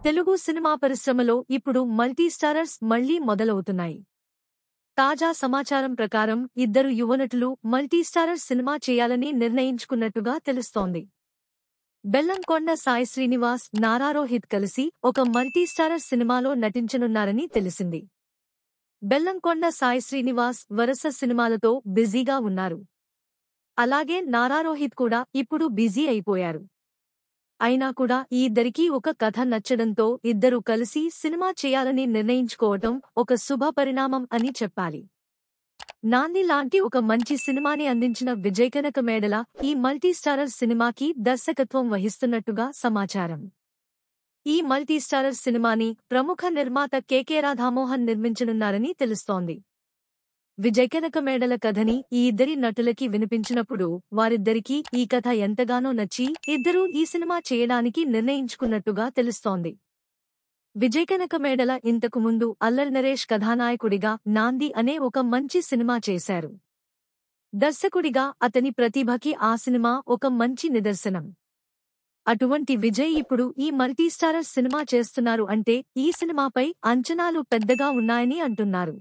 Telugu cinema పరిశ్రమలో ఇప్పుడు multistarrers మళ్లీ మొదలవుతున్నాయి. తాజా సమాచారం ప్రకారం ఇద్దరు యువనటులు మల్టీస్టారర్ సినిమా చేయాలని నిర్ణయించుకున్నట్టుగా తెలుస్తోంది. బెల్లంకొండ సాయి శ్రీనివాస్, నారా రోహిత్ కలిసి ఒక మల్టీస్టారర్ సినిమాలో నటించనున్నారని తెలిసింది. బెల్లంకొండ సాయి శ్రీనివాస్ వరుస సినిమాలతో బిజీగా ఉన్నారు. అలాగే నారా రోహిత్ కూడా ఇప్పుడు బిజీ అయిపోయారు. అయినా కూడా ఈ ఇద్దరికీ ఒక కథ నచ్చడంతో ఇద్దరూ కలిసి సినిమా చేయాలని నిర్ణయించుకోవటం ఒక శుభ పరిణామం అని చెప్పాలి. నాంది లాంటి ఒక మంచి సినిమాని అందించిన విజయ్ కనకమేడల ఈ మల్టీస్టారర్ సినిమాకి దర్శకత్వం వహిస్తున్నట్టుగా సమాచారం. ఈ మల్టీస్టారర్ సినిమాని ప్రముఖ నిర్మాత కె రాధామోహన్ నిర్మించనున్నారని తెలుస్తోంది. విజయ్ కనకమేడల కథని ఈ ఇద్దరి నటులకి వినిపించినప్పుడు వారిద్దరికీ ఈ కథ ఎంతగానో నచ్చి ఇద్దరూ ఈ సినిమా చేయడానికి నిర్ణయించుకున్నట్టుగా తెలుస్తోంది. విజయ్ కనకమేడల ఇంతకు ముందు అల్లరి నరేష్ కథానాయకుడిగా నాంది అనే ఒక మంచి సినిమా చేశారు. దర్శకుడిగా అతని ప్రతిభకి ఆ సినిమా ఒక మంచి నిదర్శనం. అటువంటి విజయ్ ఇప్పుడు ఈ మల్టీస్టారర్ సినిమా చేస్తున్నారు అంటే ఈ సినిమాపై అంచనాలు పెద్దగా ఉన్నాయని అంటున్నారు.